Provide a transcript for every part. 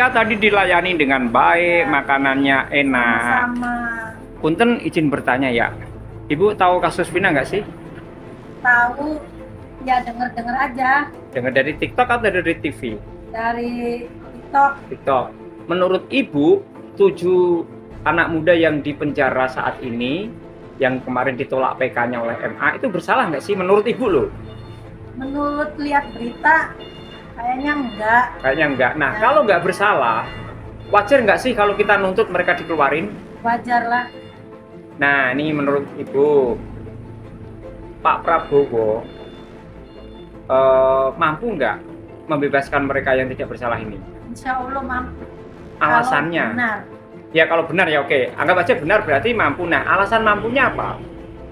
ya tadi dilayani dengan baik, makanannya enak. Sama. Punten izin bertanya ya, Ibu tahu kasus Vina nggak sih? Tahu, ya denger-denger aja Dengar dari TikTok atau dari TV? dari TikTok. TikTok. Menurut Ibu, 7 anak muda yang dipenjara saat ini, yang kemarin ditolak PK-nya oleh MA, itu bersalah nggak sih menurut Ibu loh? Menurut lihat berita, kayaknya enggak. Kayaknya enggak. Nah, Ya. kalau nggak bersalah, wajar nggak sih kalau kita nuntut mereka dikeluarin? Wajar lah. Nah, ini menurut Ibu, Pak Prabowo mampu nggak membebaskan mereka yang tidak bersalah ini? Insya Allah mampu. Alasannya? Kalau benar. Ya kalau benar ya oke, anggap aja benar berarti mampu. Nah, alasan mampunya apa?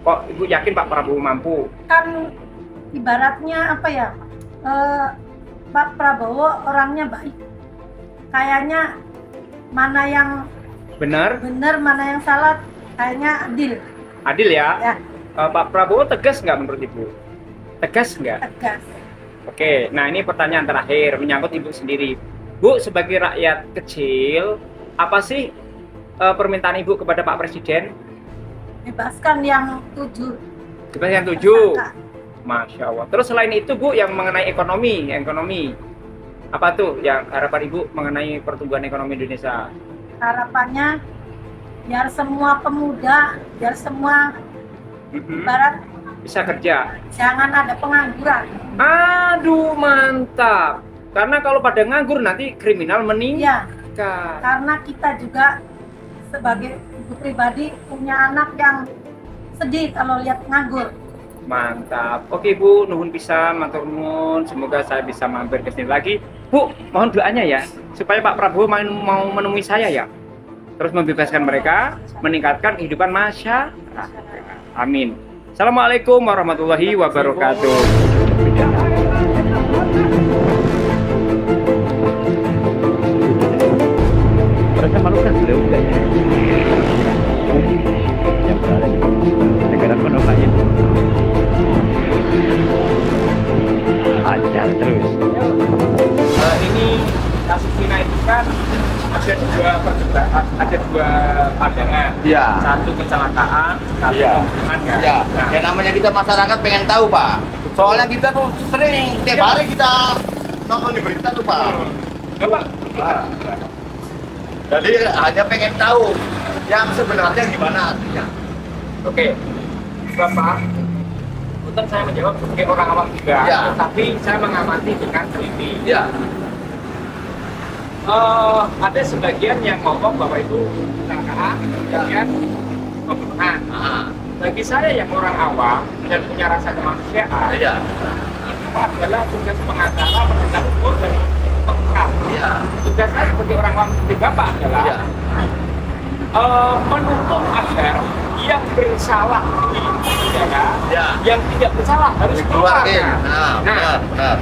Kok Ibu yakin Pak Prabowo mampu? Kan ibaratnya apa ya? Pak Prabowo orangnya baik. Kayaknya mana yang Benar? benar, mana yang salah, kayaknya adil. Adil ya? Ya, Pak Prabowo tegas nggak menurut Ibu? Tegas nggak? tegas. Oke, nah ini pertanyaan terakhir menyangkut Ibu sendiri. Bu, sebagai rakyat kecil, apa sih permintaan Ibu kepada Pak Presiden? Bebaskan yang 7. Sebenarnya yang 7. tersangka. Masya Allah. Terus selain itu Bu, yang mengenai ekonomi, apa tuh yang harapan Ibu mengenai pertumbuhan ekonomi Indonesia? Harapannya biar semua pemuda, biar semua barat Bisa kerja. jangan ada pengangguran. Aduh, mantap. Karena kalau pada nganggur nanti kriminal Iya, meningkat. karena kita juga sebagai ibu pribadi punya anak yang sedih kalau lihat nganggur. Mantap. Oke Bu, nuhun pisan, matur nuwun. Semoga saya bisa mampir ke sini lagi. Bu, mohon doanya ya, supaya Pak Prabowo mau menemui saya ya. Terus membebaskan mereka, meningkatkan kehidupan masyarakat. Amin. Assalamualaikum warahmatullahi wabarakatuh. Mereka malu kan sudah ya. Yang berada di negara penopaknya. Ajar terus. Ini kasus Vina itu kan ada dua pandangan. Iya. Satu kecelakaan, satu Iya. pembunuhan kan. Ya, Nah, yang namanya kita masyarakat pengen tahu Pak. Soalnya kita tuh sering tiap hari kita nonton di berita tuh Pak. Bapak, Nah, jadi hanya pengen tahu yang sebenarnya gimana artinya. oke, Bapak, untuk saya menjawab sebagai orang awam juga, Ya. tapi saya mengamati dengan teliti. Ya, Ada sebagian yang ngomong bahwa itu kecelakaan, kemudian pembunuhan. ah, Bagi saya yang orang awam dan punya rasa kemanusiaan, ya, itu adalah tugas pengacara, penegak hukum dan pengungkap. ya, Tugas saya sebagai orang awam seperti Bapak adalah ya, menuntut agar yang bersalah di penjara, ya. yang tidak bersalah harus Dikeluarin. dikeluarkan. Nah, Nah, benar.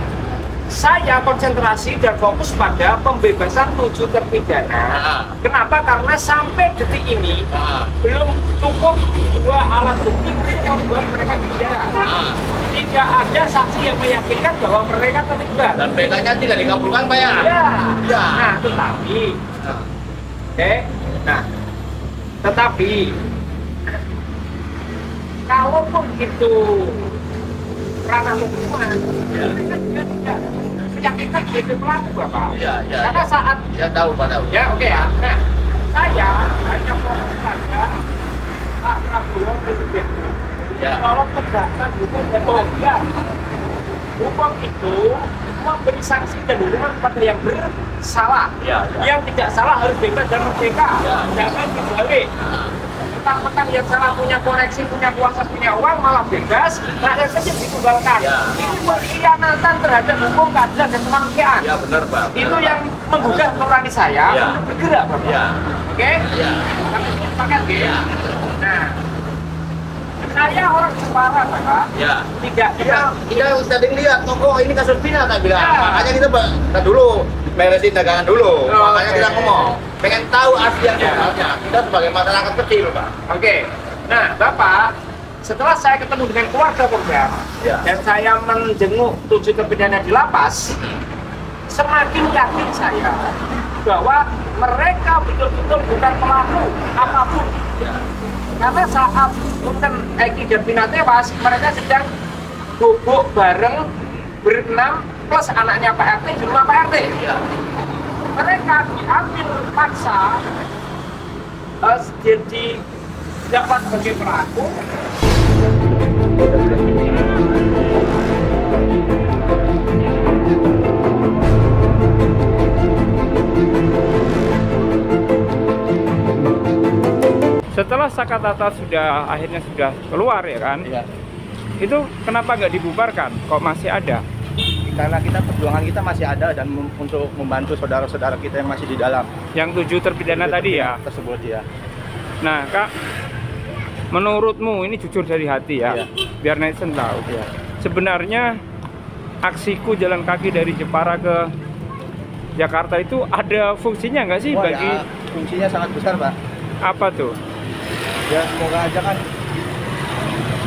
saya konsentrasi dan fokus pada pembebasan 7 terpidana. Ah. Kenapa? Karena sampai detik ini Ah, belum cukup 2 alat bukti untuk membuat mereka penjara. ah. Tidak ada saksi yang meyakinkan bahwa mereka terlibat. Dan PK-nya tidak dikabulkan Pak ya? Ya. Ya. Nah, tetapi, Nah, oke, nah, tetapi kalaupun itu ranah hukuman, Ya. mereka juga tidak meyakinkan sebagai pelaku, Bapak. Ya, ya, Karena ya. saat Ya tahu Pak tahu. ya oke ya. Nah, saya hanya fokus pada Pak Prabowo Presiden. Ya. Kalau tegakkan hukum dan keadilan, hukum itu memberi sanksi dan hukuman kepada yang bersalah. Ya, ya. Yang tidak salah harus bebas dan merdeka. Ya. Jangan dibalik. Mentang-mentang yang salah punya koneksi, punya kuasa, punya uang malah bebas, rakyat kecil ditunggalkan. Ya. Ini pengkhianatan terhadap hukum, keadilan dan kemanusiaan. Ya benar Pak. Itu yang menggugah nurani saya Ya. untuk bergerak, Bapak. Ya. Oke? Ya. Kami sepakat, ya? Ya. Nah, saya orang Jepara, Bapak. Ya. Tidak, Kita tadi lihat toko ini kasus Vina tak bilang. Ya. Makanya kita dulu beresin dagangan dulu. Oh, Makanya oke. kita ngomong. Pengen tahu asli yang Ya. sebenarnya. Kita sebagai masyarakat kecil, Pak. Oke. Nah, Bapak, setelah saya ketemu dengan keluarga korban Ya. dan saya menjenguk 7 terpidana di lapas, semakin yakin saya bahwa mereka betul-betul bukan pelaku apapun. Karena saat Punten Eki dan Pina tewas, mereka sedang bubuk bareng berenam plus anaknya Pak RT di rumah Pak RT. Mereka diambil paksa jadi dapat sebagai pelaku. Setelah Sakatata akhirnya sudah keluar ya kan? Iya. Itu kenapa nggak dibubarkan? Kok masih ada? Karena perjuangan kita masih ada dan untuk membantu saudara-saudara kita yang masih di dalam. Yang 7 terpidana tadi ya? Tersebut ya. Nah Kak, menurutmu ini jujur dari hati ya? Iya. Biar netizen tahu. Iya. Sebenarnya aksiku jalan kaki dari Jepara ke Jakarta itu ada fungsinya nggak sih Wah, bagi? ya, fungsinya sangat besar, Pak. Apa tuh? Ya semoga aja kan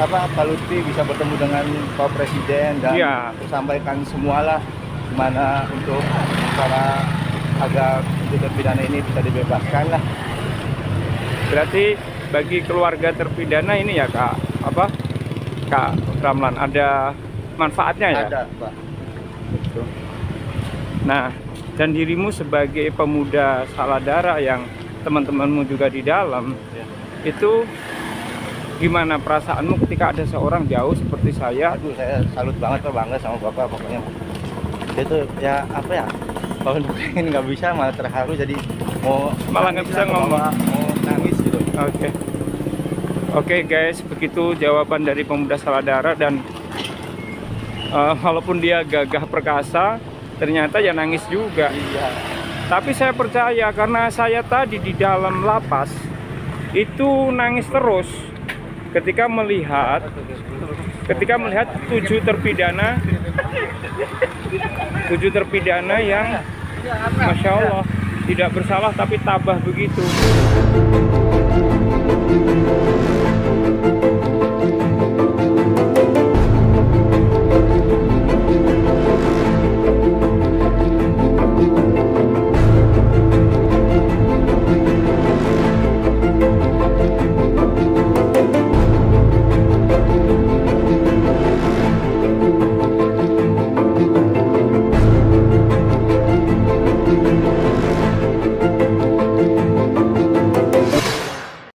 Pak Lutfi bisa bertemu dengan Pak Presiden dan Iya. sampaikan semualah gimana untuk cara agar terpidana ini bisa dibebaskan lah. Berarti bagi keluarga terpidana ini ya Kak Ramlan ada manfaatnya ya? Ada, Pak. Nah, dan dirimu sebagai pemuda Saladara yang teman-temanmu juga di dalam, Ya. itu gimana perasaanmu ketika ada seorang jauh seperti saya? Aduh, saya salut banget, Pak, bangga sama Bapak pokoknya. Itu ya apa ya? Kalau ini nggak bisa malah terharu jadi Malah nggak bisa ngomong. mau nangis gitu. Oke guys, begitu jawaban dari pemuda Saladara dan walaupun dia gagah perkasa, ternyata ya nangis juga. Iya. Tapi saya percaya karena saya tadi di dalam lapas itu nangis terus ketika melihat 7 terpidana yang Masya Allah tidak bersalah tapi tabah begitu.